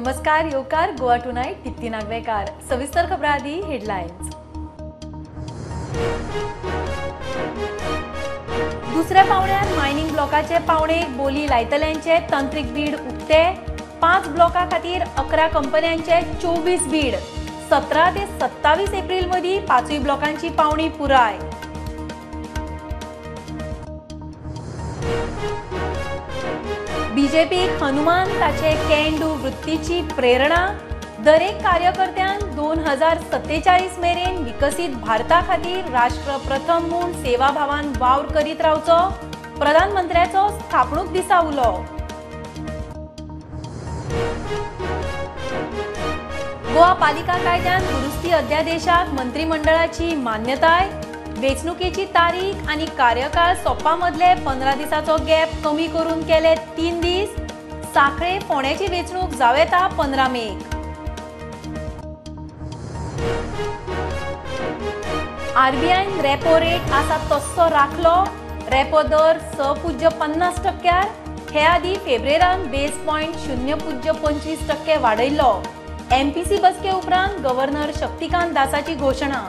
नमस्कार येवकार गोवा टुनाइट दिप्ती नागवेकार सविस्तर खबरां आदी हेडलायन्स। दुसऱ्या पावण्यार मायनिंग ब्लॉकाचे पावणेक बोली लायतल्यांचे तंत्रीक बीड उक्ते। 5 ब्लॉका खातीर 11 कंपन्यांचे 24 बीड। 17 ते 27 एप्रिल मदीं 5 ब्लॉकांची पावणी पुराय। बीजेपी हनुमान ताचे कॅन डू वृत्तीची प्रेरणा। दरेक कार्यकर्त्यान 2047 मेरेन विकसित भारता खातीर राष्ट्र प्रथम म्हूण सेवाभावान वावर करीत रावचो। प्रधानमंत्र्याचो स्थापणूक दिसा उलो। गोवा पालिका कायद्यान दुरुस्ती अध्यादेशाक मंत्रिमंडळाची मान्यताय। वेंचणुकेची तारीख आनी कार्यकाळ सोंपा मदले 15 दिसाचो गॅप कमी करून केले 3 दीस। साखळे फोंड्याची वेंचणूक जावं येता 15 मेक। आरबीआयन रेपो रेट आसा तस्सो राखलो। रेपो दर 6.50%। हे आदी फेब्रुवारांत बेस पॉयंट 0.25% वाडयल्लो। एमपीसी बसके उपरांत गव्हर्नर शक्तिकांत दासाची घोषणा।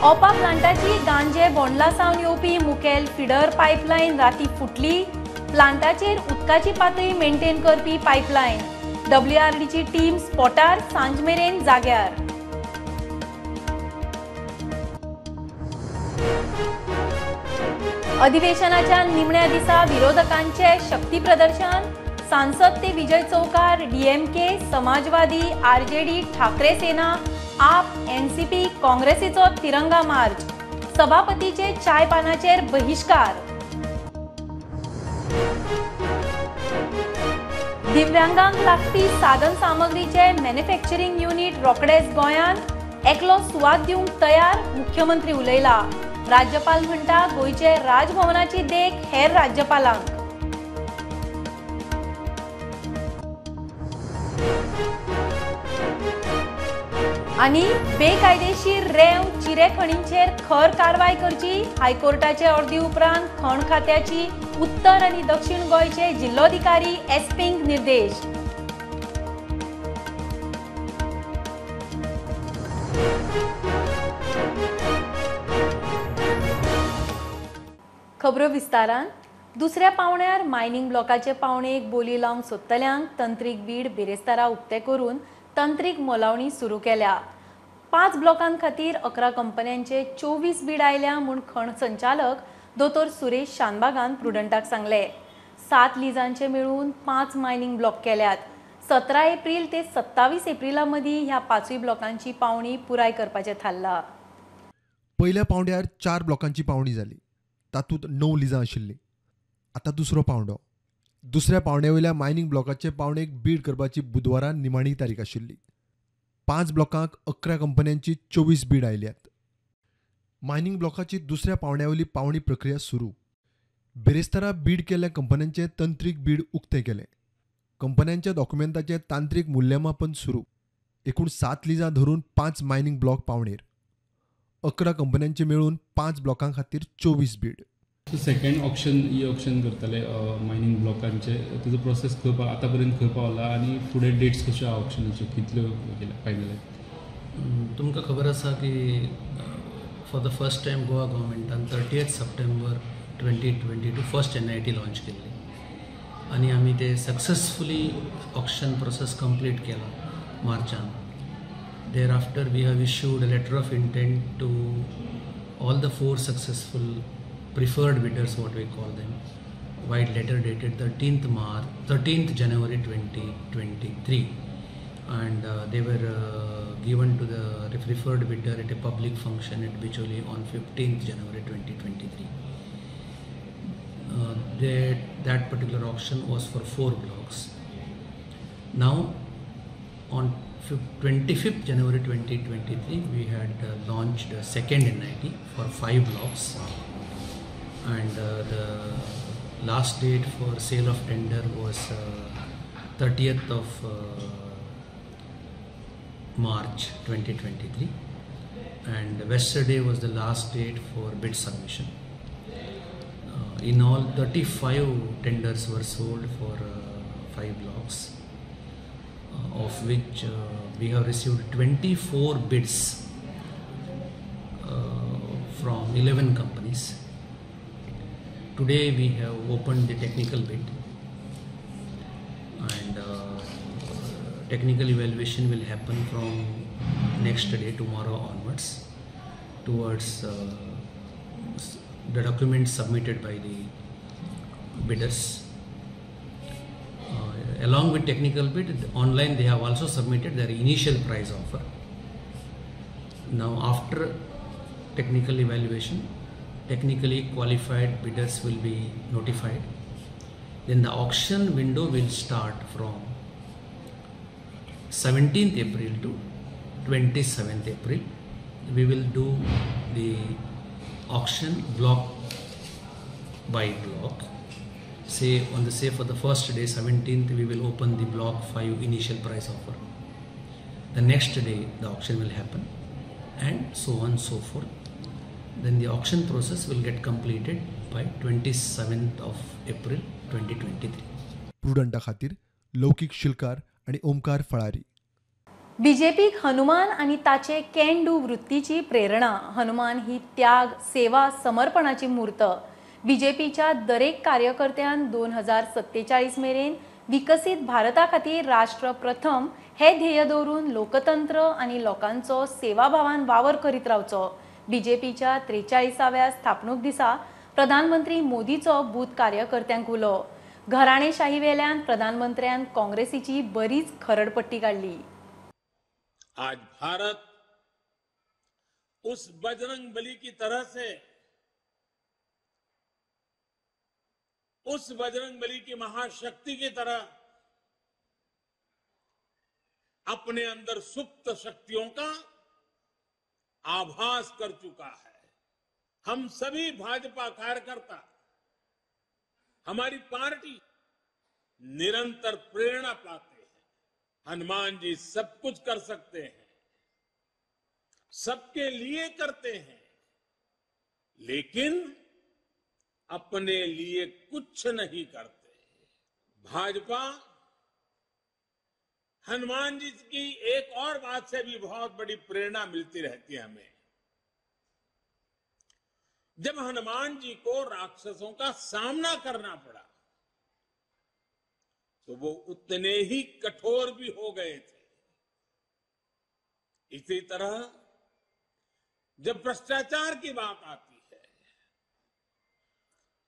ओपा प्लांटाची गांजे बोंडला सावन येवपी मुखेल फिडर पायपलायन राती फुटली। प्लांटाचेर उदकाची पातळी मेंटेन करपी पायपलायन। डब्ल्यूआरडीची टीम स्पॉटार सांज मेरेन जाग्यार। अधिवेशनाच्या निमण्या दिसा विरोधकांचे शक्ती प्रदर्शन। सांसद ते विजय चौकार डीएमके, समाजवादी, आरजेडी, ठाकरे सेना, आप, एनसीपी, काँग्रेसीचो तिरंगा मार्च। सभापतीचे चाय पानाचेर बहिष्कार। दिव्यांगांक लागपी साधन सामग्रीचे मॅन्युफॅक्चरिंग युनिट रोखडेच गोंयांत एकलो सुवात दिवंक तयार। मुख्यमंत्री उलयला। राज्यपाल म्हणटा गोंयचे राजभवनाची देख हेर राज्यपालांक। आनी बेकायदेशीर रेंव चिरे खणींचेर खर कारवाय करची। हायकोर्टाचे अर्दी उपरांत खण खात्याची उत्तर आनी दक्षिण गोंयचे जिल्लोधिकारी एसपींक निर्देश। खबरो विस्तारान। दुसऱ्या पावण्यार मायनिंग ब्लॉकाचे पावणेक बोली लावंक सोदतल्यांक तंत्रीक बीड बेरेस्तारा उक्ते करून तंत्रीक मोलावणी सुरू केल्या। 5 ब्लॉकां खातीर 11 कंपन्यांचे 24 बीड आयल्या म्हूण खण संचालक दोतोर सुरेश शानबागान प्रुडंटाक सांगले। 7 लिजांचे मेळून 5 मायनिंग ब्लॉक केल्यात। 17 एप्रिल ते 27 एप्रिला मदीं ह्या 5 ब्लॉकांची पावणी पुराय करपाचें थारला। पहिल्या पावंड्यार 4 ब्लॉकांची पावणी जाली। तातूंत 9 लिजां आशिल्लीं। आता दुसरो पावंडो। दुसऱ्या पावंड्यावयल्या मायनिंग ब्लॉकाचे पावणेक बीड करपाची बुधवारा निमाणी तारीख आशिल्ली। 5 ब्लॉकांक 11 कंपन्यांची 24 बीड आयल्यात। मायनिंग ब्लॉकाची दुसऱ्या पावंड्यावयली पावणी प्रक्रिया सुरू। बेरेस्तारा बीड केल्ल्या कंपन्यांचे तंत्रीक बीड उक्ते केले। कंपन्यांच्या डॉक्युमेंटाचे तांत्रीक मूल्यमापन सुरू। एकूण 7 लिजां धरून 5 मायनिंग ब्लॉक पावणेर। 11 कंपन्यांचे मेळून 5 ब्लॉकां खातीर 24 बीड। सेकंड ऑक्शन करतले मायनिंग ब्लॉकांचे तुजो प्रोसेस खंय आतापर्यंत खंय पावला आनी फुडें डेट्स कश्यो आहा ऑक्शनाच्यो कितल्यो केल्या फायनल? तुमकां खबर आसा की for the first time Goa गव्हर्मेंटान 30 सप्टेंबर 2022 फर्स्ट NIT लॉन्च केल्ली आनी आमी ते सक्सेसफुली ऑक्शन प्रोसेस कंप्लीट केला मार्चान। There after we have issued a letter of intent to all the 4 successful preferred bidders, what we call them, white letter dated 13th January 2023, and they were given to the preferred bidder at a public function at Bicholi on 15th January 2023. That particular auction was for 4 blocks. Now on 25th January 2023 we had launched a second NIT for 5 blocks. And the last date for sale of tender was 30th of March 2023, and yesterday was the last date for bid submission. In all, 35 tenders were sold for 5 blocks, of which we have received 24 bids from 11 companies. Today we have opened the technical bid, and technical evaluation will happen from next day, tomorrow onwards, towards the documents submitted by the bidders. Along with technical bid, online they have also submitted their initial price offer. Now after technical evaluation, technically qualified bidders will be notified. Then the auction window will start from 17th April to 27th April. We will do the auction block by block. Say for the first day, 17th, we will open the block 5 initial price offer. The next day the auction will happen, and so on and so forth. Then the auction process will get completed by 27th of April 2023. प्रुडंटा खातीर लौकीक शिलकार आणि ओमकार फळारी. बीजेपीक हनुमान आणि ताचे can do वृत्तीची प्रेरणा. हनुमान ही त्याग, सेवा, समर्पणाची मूर्त. बीजेपीच्या दरेक कार्यकर्त्यान 2047 मेरेन विकसीत भारता खातीर राष्ट्र प्रथम हे ध्येय दवरून लोकतंत्र आणि लोकांचो सेवाभावान वावर करीत रावचो. बीजेपीच्या 43व्या स्थापणूक दिसा प्रधानमंत्री मोदीचो बूथ कार्यकर्त्यांक उलो. घराणेशाही वेल्यान प्रधानमंत्र्यान काँग्रेसीची बरीच खरडपट्टी काढली. आज भारत उस बजरंग बली की तरह से, उस बजरंग बली की महाशक्ति की तरह अपने अंदर सुप्त शक्तियों का आभास कर चुका है. हम सभी भाजपा कार्यकर्ता, हमारी पार्टी निरंतर प्रेरणा पाते हैं. हनुमान जी सब कुछ कर सकते हैं, सबके लिए करते हैं, लेकिन अपने लिए कुछ नहीं करते. भाजपा हनुमान जी की एक और बात से भी बहुत बड़ी प्रेरणा मिलती रहती है हमें. जब हनुमान जी को राक्षसों का सामना करना पड़ा तो वो उतने ही कठोर भी हो गए थे. इसी तरह जब भ्रष्टाचार की बात आती है,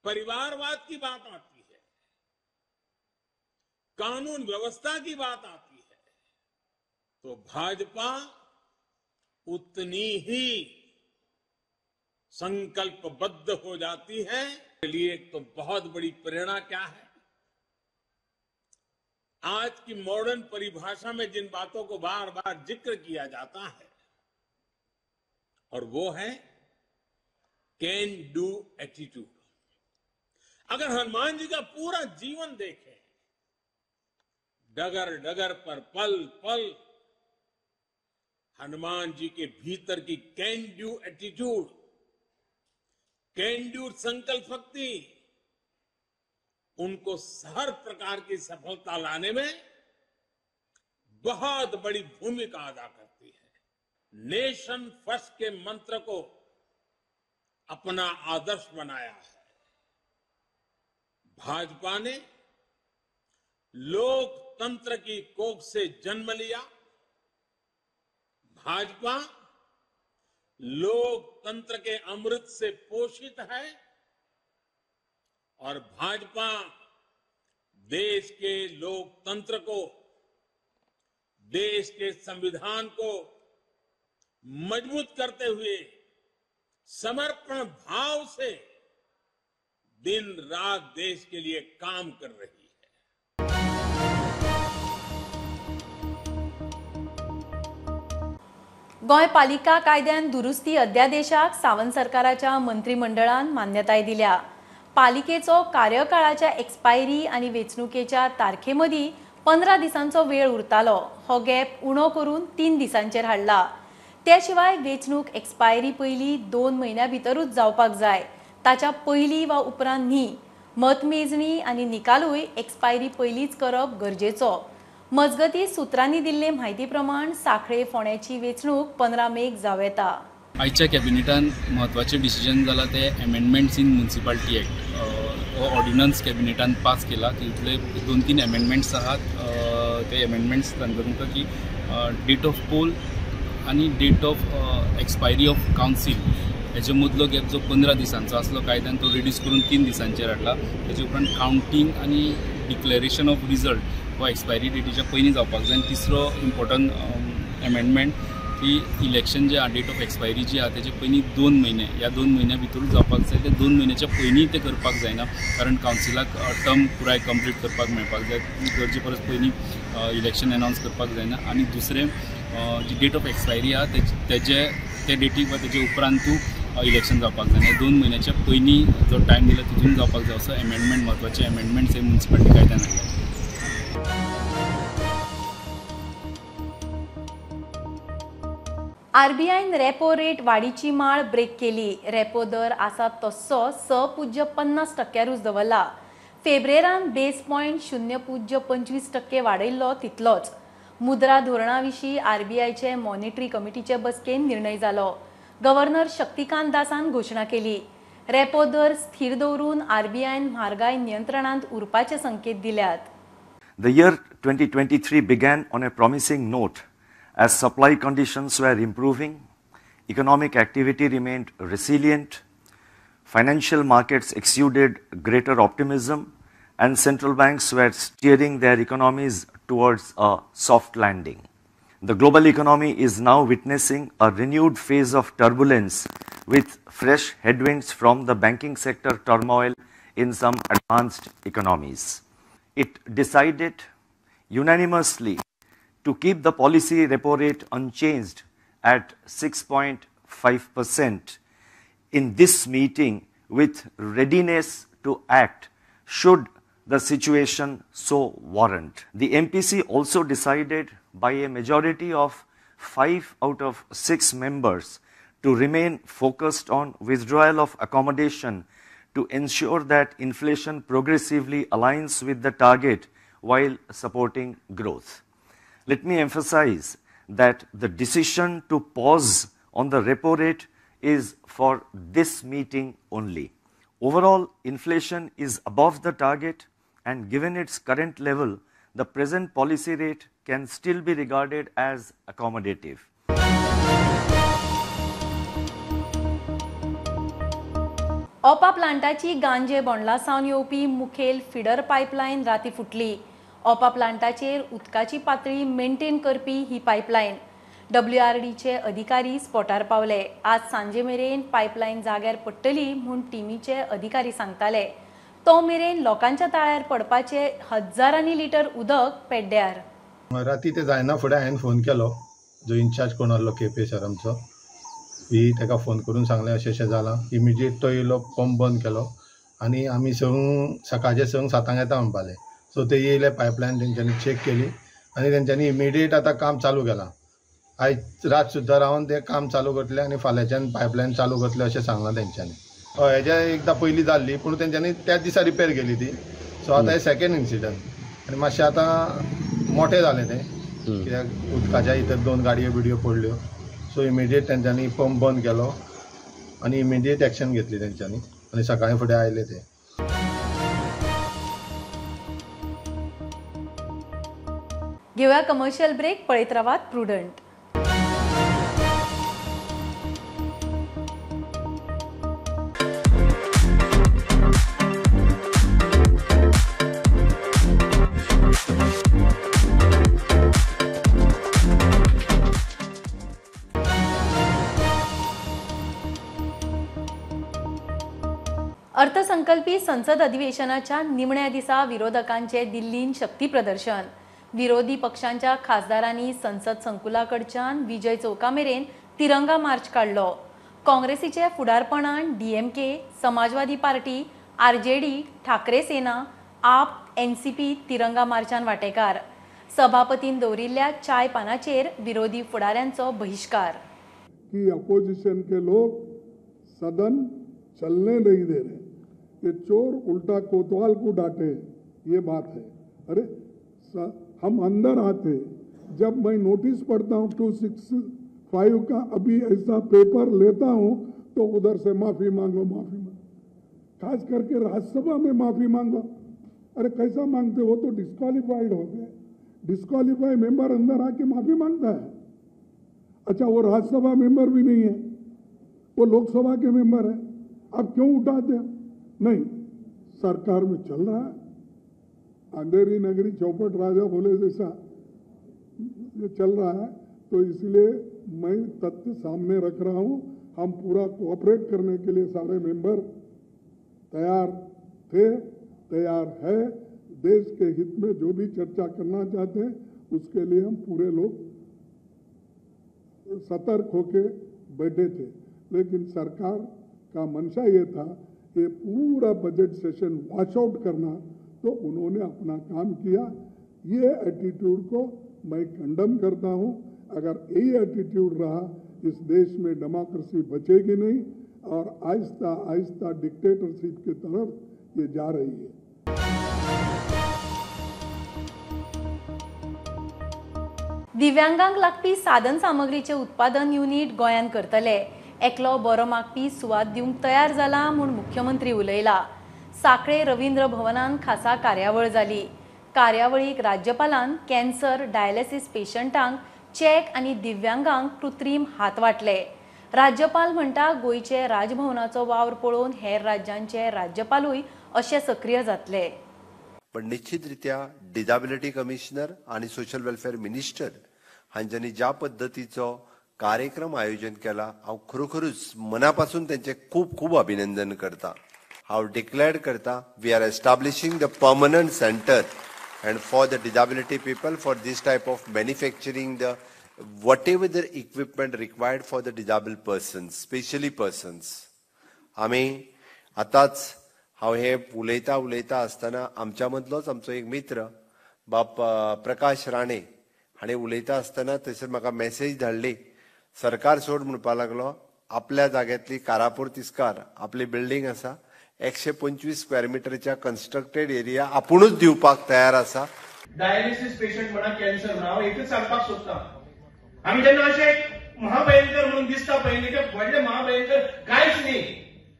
परिवारवाद की बात आती है, कानून व्यवस्था की बात आती है, तो भाजपा उतनी ही संकल्पबद्ध हो जाती है. लिए तो बहुत बड़ी प्रेरणा क्या है, आज की मॉडर्न परिभाषा में जिन बातों को बार बार जिक्र किया जाता है, और वो है कैन डू एटीट्यूड. अगर हनुमान जी का पूरा जीवन देखें, डगर डगर पर, पल पल हनुमान जी के भीतर की can do attitude, can do संकल्प शक्ति उनको हर प्रकार की सफलता लाने में बहुत बड़ी भूमिका अदा करती है. नेशन फर्स्ट के मंत्र को अपना आदर्श बनाया है. भाजपा ने लोकतंत्र की कोख से जन्म लिया. भाजपा लोकतंत्र के अमृत से पोषित है, और भाजपा देश के लोकतंत्र को, देश के संविधान को मजबूत करते हुए समर्पण भाव से दिन रात देश के लिए काम कर रही है. गोंय पालिका कायद्यान दुरुस्ती अध्यादेशाक सावंत सरकाराच्या मंत्रिमंडळान मान्यताय दिल्या. पालिकेचो कार्यकाळाच्या एक्सपायरी आणि वेंचणुकेच्या तारखे मदीं 15 दिसांचो वेळ उरतालो. हो गॅप उणो करून 3 दिसांचेर हाडला. त्या शिवाय वेंचणूक एक्सपायरी पयलीं 2 म्हयन्यां भितरूच जावपाक जाय. ताच्या पयलीं वा उपरांत न्ही. मतमेजणी आनी निकालूय एक्सपायरी पयलींच करप गरजेचो. मजगतीं सुत्रांनी दिल्ले म्हायती प्रमाण सांखळे फोंड्याची वेंचणूक 15 मेक जावं येता. आयच्या कॅबिनेटान म्हत्वाचें डिसिजन जाला ते अमेंडमेंट्स इन म्युनिसिपालिटी एक्ट हो ऑर्डिनन्स कॅबिनेटान पास केला. तितूंतले 2-3 अमेंडमेंट्स आहात. ते अमेंडमेंट्स तांकां तुमकां की डेट ऑफ पोल आनी date of expiry of council हेजे मदलो गॅप जो 15 दिसांचो आसलो कायद्यान तो रिड्यूस करून 3 दिसांचेर हाडला. तेजे उपरांत कावंटींग आनी डिक्लेरेशन ऑफ रिजल्ट हो एक्सपायरी डेटीच्या पयलीं जावपाक जाय. आनी तिसरो इम्पॉर्टंट अमेंडमेंट की इलेक्शन जे डेट ऑफ एक्सपायरी जी आहा तेजे पयलीं 2 म्हयने ह्या 2 म्हयन्या भितर जावपाक जाय. ते 2 म्हयन्याच्या पयलीं ते करपाक जायना कारण कावन्सिलाक टर्म पुराय कंप्लीट करपाक मेळपाक जाय. गरजे परस पयलीं इलेक्शन अनावन्स करपाक जायना. आनी दुसरें जी डेट ऑफ एक्सपायरी आहा ते डेटीक वा तेजे उपरांतू इलेक्शन जावपाक जाय. 2 म्हयन्याच्या पयलीं जो टायम दिला तितून जावपाक जाय असो अमेंडमेंट म्हत्वाचे अमेंडमेंट्स हे म्युनिसिपालिटी कायद्यान हाडला. आरबीआयन रेपो रेट वाडीची माळ ब्रेक केली. रेपो दर आसा तस्सो 6.50% दवरला. फेब्रेरान बेस पॉयंट 0.25% वाडयल्लो तितलोच. मुद्रा धोरणा विशीं आरबीआयचे मॉनिटरी कमिटीचे बसकेन निर्णय जालो. गव्हर्नर शक्तिकांत दासान घोशणा केली. रेपो दर स्थिर दवरून आरबीआयन म्हारगाय नियंत्रणांत उरपाचे संकेत दिल्यात. The year 2023 began on a promising note as supply conditions were improving, economic activity remained resilient, financial markets exuded greater optimism, and central banks were steering their economies towards a soft landing. The global economy is now witnessing a renewed phase of turbulence with fresh headwinds from the banking sector turmoil in some advanced economies. It decided unanimously to keep the policy repo rate unchanged at 6.5% in this meeting with readiness to act should the situation so warrant. The MPC also decided by a majority of 5 out of 6 members to remain focused on withdrawal of accommodation to ensure that inflation progressively aligns with the target while supporting growth. Let me emphasize that the decision to pause on the repo rate is for this meeting only. Overall, inflation is above the target, and given its current level, the present policy rate can still be regarded as accommodative. ओपा प्लांटाची गांजे बोंडला सावन येवपी मुखेल feeder pipeline राती फुटली. ओपा प्लांटाचेर उदकाची पातळी maintain करपी ही pipeline. WRDचे अधिकारी स्पॉटार पावले. आज सांजे मेरेन पायपलायन जाग्यार पडटली म्हूण टिमीचे अधिकारी सांगताले. तो मेरेन लोकांच्या ताळ्यार पडपाचे हजारांनी लिटर उदक पेड्ड्यार. राती ते जायना फुडें हांवें फोन केलो जो इन्चार्ज कोण आसलो केपे सर आमचो. ताका फोन करून सांगलें अशें अशें जालां. इमिजिएट तो येयलो, पंप बंद केलो आनी आमी सकाळचे 7 येता म्हणपाले. सो ते येयले, पायपलायन तेंच्यांनी चॅक केली आनी तेंच्यांनी इमिडिएट आतां काम चालू केलां. आयज रात सुद्दां रावन ते काम चालू करतले आनी फाल्यांच्यान पायपलायन चालू करतले अशें सांगलां तेंच्यांनी. हेज्या एकदां पयलीं जाल्ली पूण तेंच्यांनी त्याच दिसा रिपेर केली ती. सो आतां हे सेकेंड इन्सिडंट आनी मातशें आतां मोठें जालें तें कित्याक उदकाच्या भितर 2 गाडयो बिडयो पडल्यो. सो इमिडिएट तेंच्यांनी पंप बंद केलो आनी इमिडिएट एक्शन घेतली तेंच्यांनी आनी सकाळीं फुडें आयले ते. घेवया कमर्शियल ब्रेक. पळयत रावात प्रुडंट. अर्थसंकल्पी संसद अधिवेशनाच्या निमण्या दिसा विरोधकांचे दिल्लीन शक्ती प्रदर्शन. विरोधी पक्षांच्या खासदारांनी संसद संकुलाकडच्यान विजय चौका मेरेन तिरंगा मार्च काढलो. काँग्रेसीचे फुडारपणान DMK, समाजवादी पार्टी, RJD, ठाकरे सेना, आप, NCP तिरंगा मार्चान वांटेकार. सभापतीन दवरिल्ल्या चाय पानाचेर विरोधी फुडाऱ्यांचो बहिष्कार. की अपोजिशन के लोग सदन चलने नहीं दे रहे। ये चोर उल्टा कोतवाल को डांटे, ये बात है। अरे हम अंदर आते, जब मैं नोटिस पढ़ता हूँ 265 का, अभी ऐसा पेपर लेता हूँ तो उधर से माफी मांगो, खास करके राज्यसभा में माफी मांगो। अरे कैसा मांगते हो? तो डिस्क्वालिफाइड हो गए। डिस्क्वालिफाइड मेंबर अंदर आके माफी मांगता है। अच्छा, वो राज्यसभा मेंबर भी नहीं है, वो लोकसभा के मेंबर है, आप क्यों उठाते हो? नहीं, सरकार में चल रहा है, अंधेरी नगरी चौपट राजा बोले जैसा ये चल रहा है। तो इसलिए मैं तथ्य सामने रख रहा हूं। हम पूरा कोऑपरेट करने के लिए सारे मेंबर तैयार थे, तैयार है। देश के हित में जो भी चर्चा करना चाहते हैं उसके लिए हम पूरे लोग सतर्क होके बैठे थे। लेकिन सरकार का मंशा ये था कि पूरा बजट सेशन वॉच आउट करना, तो उन्होंने अपना काम किया। ये एटीट्यूड को मैं कंडम करता हूं। अगर यही एटीट्यूड रहा, इस देश में डेमोक्रेसी बचेगी नहीं और आहिस्ता आहिस्ता डिक्टेटरशिप की तरफ ये जा रही है। दिव्यांगांक लागपी साधन सामग्रीचे उत्पादन युनिट गोंयान करतले। एकलो बरो मागपी सुवात दिवंक तयार जाला म्हूण मुख्यमंत्री उलयला। साखळे रवींद्र भवनान खासा कार्यावळ जाली। कार्यावळीक राज्यपालान कॅन्सर डायलिसीस पेशंटांक चॅक आनी दिव्यांगांक कृत्रीम हात वाटले। राज्यपाल म्हणटा गोंयचे राजभवनाचो वावर पळोवन हेर राज्यांचे राज्यपालूय अशे सक्रिय जातले। पण निश्चितरित्या डिसेबिलिटी कमिशनर आणि सोशल वेलफेअर मिनिस्टर हांच्यांनी ज्या पद्धतीचो कार्यक्रम आयोजन केला, हांव खरोखरूच मनापासून त्यांचे खूप खूप अभिनंदन करता। हांव डिक्लेअर करता, we are establishing the permanent centre and for the disability people for this type of manufacturing the whatever the equipment required for the disabled persons, specially persons. आम्ही आताच हांव हे उलयता आसतना आमच्या मदलोच आमचो एक मित्र बाप प्रकाश राणे हाणें उलयता आसतना थंयसर म्हाका मेसेज धाडली, सरकार सोड म्हणपाक लागलो, आपल्या जाग्यांतली कारापूर तिस्कार आपली बिल्डिंग आसा, 125 स्क्वेअर मीटरच्या कन्स्ट्रक्टेड एरिया आपुणूच दिवपाक तयार आसा। डायलिसिस पेशंट म्हणा, कॅन्सर म्हणा, हांव एकच सांगपाक सोदतां, आमी जेन्ना अशें महाभयंकर म्हणून दिसता पळय ते व्हडले महाभयंकर कांयच न्ही।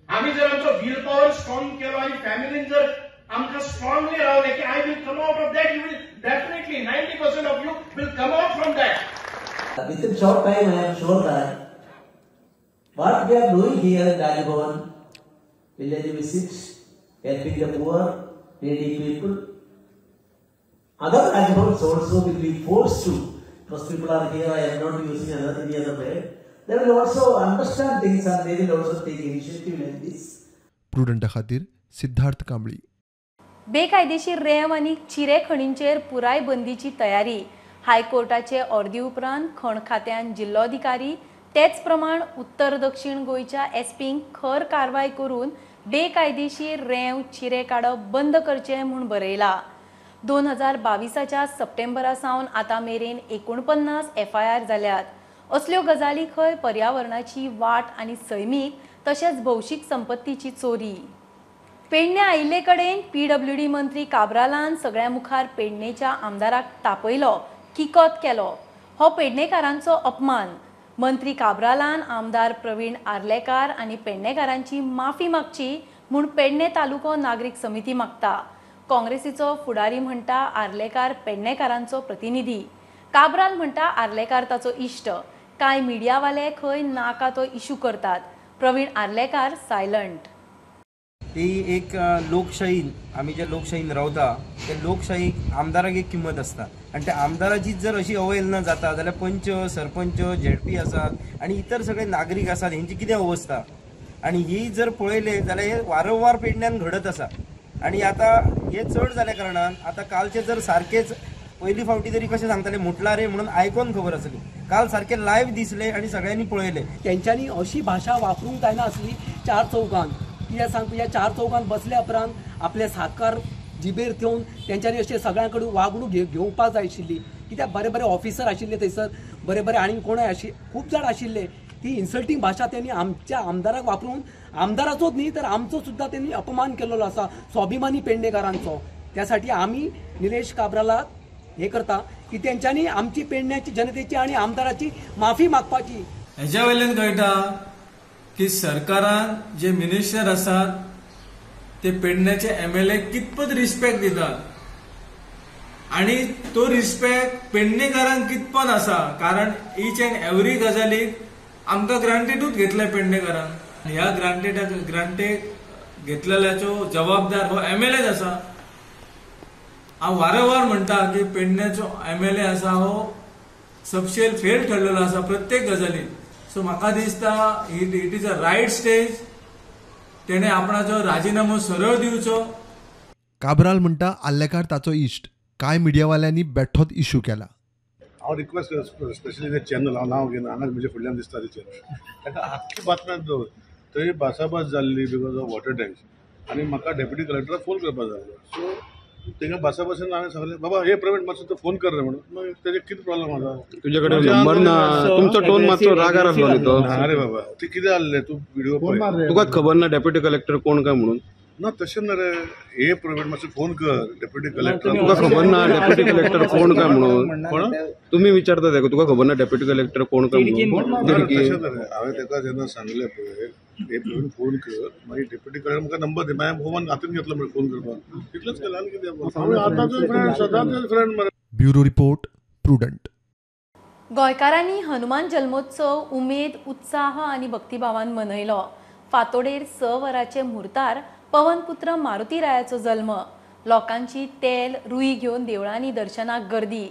आमी जर आमचो विल पॉवर स्ट्रॉंग केलो आनी फॅमिलीन जर आमकां स्ट्रॉंगली रावले की I will come out of that, you will definitely 90% of you will come out from that. Within short time, I am sure that what we are doing here in Rajbhavan, village visits, helping the poor, needy people, other Rajbhavans also will be forced to, because people are here, I am not using any other bed, they will also understand things and they will also take initiative like this. प्रुडंटा खातीर सिद्धार्थ कांबळी। बेकायदेशीर रेंव आनी चिरे खणींचेर पुराय बंदीची तयारी। हायकोर्टाचे अर्दे उपरांत खण खात्यान जिल्लोधिकारी तेच प्रमाण उत्तर दक्षिण गोंयच्या एसपींक खर कारवाय करून बेकायदेशीर रेंव चिरे काडप बंद करचे म्हूण बरयला। 2022च्या सप्टेंबरा सावन आतां मेरेन 49 FIR जाल्यात। असल्यो गजाली खंय पर्यावरणाची वाट आनी सैमीक तशेंच भौशीक संपत्तीची चोरी। पेडणे आयिल्ले कडेन PWD मंत्री काब्रालान सगळ्या मुखार पेडणेच्या आमदाराक तापयलो, किकोत केलो। हो पेडणेकारांचो अपमान। मंत्री काब्रालान आमदार प्रवीण आर्लेकार आनी पेडणेकारांची माफी मागची म्हूण पेडणे तालुको नागरीक समिती मागता। काँग्रेसीचो फुडारी म्हणटा आर्लेकार पेडणेकारांचो प्रतिनिधी। काब्राल म्हणटा आर्लेकार ताचो इश्ट। कांय मिडियावाले खंय नाका तो इशू करतात। प्रवीण आर्लेकार सायलंट। ही एक लोकशाहीन आमी जे लोकशाहीन रावता ते लोकशाहीक आमदाराक एक किंमत आसता आनी त्या आमदाराची जर अशी अवहेलना जाता जाल्यार पंच सरपंच ZP आसात आनी इतर सगळे नागरीक आसात हेंची कितें अवस्था आनी ही जर पळयले जाल्यार हे वारंवार पेडण्यान घडत आसा आनी आतां हे चड जाल्या कारणान आतां कालचे जर सारकेच पयली फावटी तरी कशें सांगताले मुटला रे म्हणून आयकोन खबर आसली, काल सारखे लायव्ह दिसले आनी सगळ्यांनी पळयले। तेंच्यांनी अशी भाशा वापरूंक जायना आसली चार चौकांत, कित्याक सांग ह्या चार चौकांत बसल्या उपरांत आपले साकार जिबेर घेवन तेंच्यांनी अशें सगळ्यां कडेन वागणूक घेवपाक जाय आशिल्ली। कित्याक बरे बरे ऑफिसर आशिल्ले थंयसर, बरे बरे आनी कोणय खूब जाण आशिल्ले, ती इन्सल्टिंग भाषा त्यांनी आमच्या आमदाराक वापरून आमदाराचोच न्ही तर आमचो सुद्धा त्यांनी अपमान केलेलो असा स्वाभिमानी पेडणेकारांचो. त्यासाठी आम्ही निलेश काब्राला हे करता की त्यांच्यानी आमची पेडण्याची जनतेची आणि आमदाराची माफी मागपाची. हेच्या वयल्यान कळटा की सरकारान जे मिनिस्टर आसात ते पेडण्याचे MLA कितपत रिस्पेक्ट दितात आणि तो रिस्पेक्ट पेडणेकारांक कितपत आसा, कारण ईच अँड एव्हरी गजालीक आमकां ग्रांटेडूच घेतले पेडणेकारांक. ह्या ग्रांटेड घेतलेल्याचो जबाबदार हो MLA आसा. हांव वारंवार म्हणटा की पेडण्याचो MLA आसा हो सबशेल फेल ठरलेलो आसा प्रत्येक गजालीत. सो म्हाका दिसता it is a right stage. तेणे आपणाचो राजीनामो सरळ दिवचो. काब्राल म्हणटा आल्लेकार ताचो इश्ट. कांय मिडियावाल्यांनी बेठ्ठोच इश्यू केला. हांव रिक्वेस्ट स्पेशली ते चॅनल हांव नांव घेना हांगा म्हणजे फुडल्यान दिसता ते चॅनल ताका आख्खी बातम्यां दवर थंय भासाभास जाल्ली बिकॉज ऑफ वॉटर टँक्स आनी म्हाका डेप्युटी कलेक्टराक फोन करपाक जाय आसलो. सो थिंगा भासाभासेन हांवें सांगलें बाबा हे प्रायवेट मातसो तो फोन कर रे म्हणून. मग तेजे कितें प्रॉब्लेम आसा तुजे कडेन नंबर ना तुमचो टोन मातसो रागार आसलो न्ही तो. अरे बाबा ते कितें जाल्लें तूं व्हिडिओ पळय तुका खबर ना डेप्युटी कलेक्टर कोण काय म्हणून. ना तशें ना रे हे प्रायवेट मातसो फोन कर डेप्युटी कलेक्टर. तुका खबर ना डेप्युटी कलेक्टर कोण काय म्हणून. कोण तुम्ही विचारता तेका तुका खबर ना डेप्युटी कलेक्टर कोण काय म्हणून. हांवें तेका जेन्ना सांगलें पळय हे पळोवन फोन कर मागीर डेप्युटी कलेक्टर म्हाका नंबर दे मागीर फोन हातीन घेतलो म्हणजे फोन करपाक इतलेंच केलें आनी कितें. हांवें आतांचो फ्रेंड सदांचो फ्रेंड मरे. Bureau report prudent. गोंयकारांनी हनुमान जल्मोत्सव उमेद उत्साह आनी भक्तिभावान मनयलो. फांतोडेर 6 वरांचे मुहूर्तार पवनपुत्र मारुती रायाचो जल्म. लोकांची तेल रुई घेवन देवळांनी दर्शनाक गर्दी.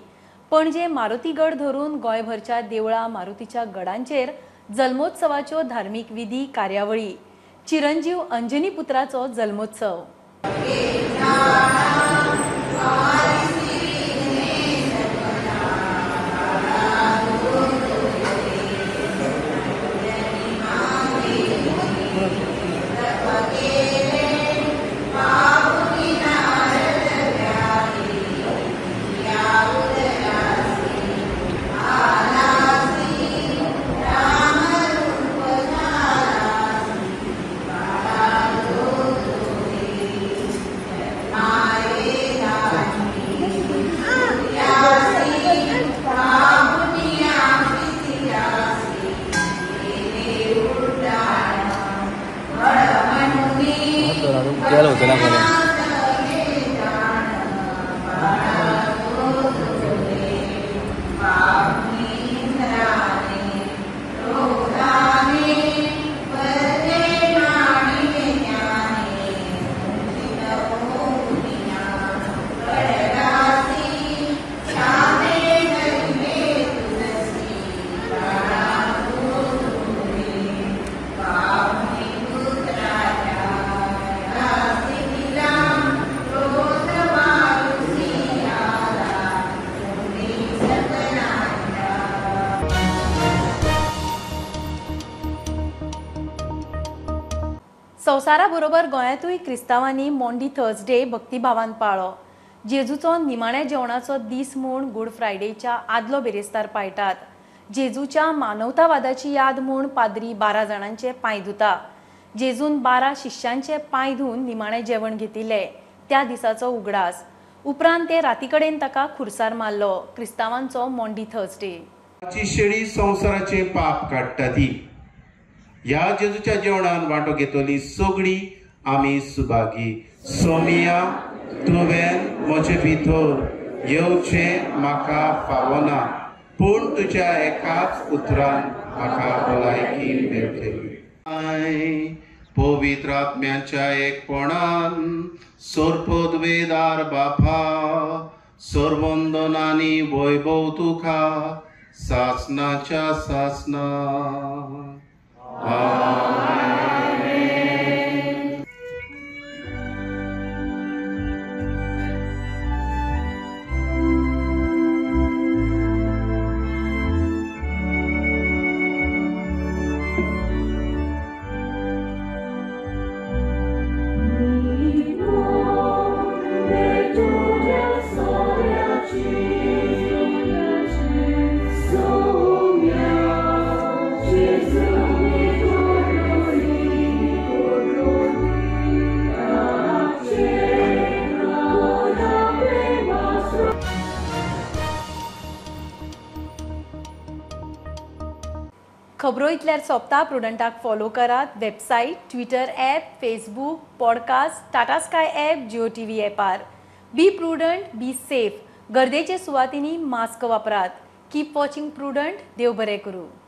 पणजे मारुतीगड धरून गोंयभरच्या देवळां मारुतीच्या गडांचेर जल्मोत्सवाच्यो धार्मीक विधी कार्यावळी. चिरंजीव अंजनी पुत्राचो जल्मोत्सव. संवसाराबरोबर गोंयांतूय क्रिस्तांवांनी मोंडी थर्सडे भक्तिभावान पाळ्ळो. जेजूचो निमाण्या जेवणाचो दीस म्हूण गुड फ्रायडेच्या आदलो बेरेस्तार पाळटात. जेजूच्या मानवतावादाची याद म्हूण पाद्री 12 जाणांचे पांय धुता. जेजून 12 शिश्यांचे पांय धुवन निमाणें जेवण घेतिल्ले त्या दिसाचो उगडास. उपरांत ते रातीकडेन ताका खुर्सार मारलो. क्रिस्तांवांचो मोंडी थर्सडे. शेळी संवसाराचे पाप काडटा ती. ह्या जेजूच्या जेवणान वांटो घेतली सगळी आमी सुभागी. सोमिया तुवें म्हजे भितर येवचे म्हाका फावना, पूण तुज्या एकाच उतरान म्हाका भलायकी मेळटली. पवित्र आत्म्याच्या एकपणान सोरपोदवेदार बापा, सोरवंदनानी वैभव तुका सासनाच्या सासना. Jesus. खबरो इतल्यार सोंपता. प्रुडंटाक फॉलो करात. Website, Twitter app, Facebook, podcast, Tata Sky app, Jio TV ॲपार. Be prudent, be safe. गर्देचे सुवातींनी मास्क वापरात. Keep watching prudent. देव बरें करूं.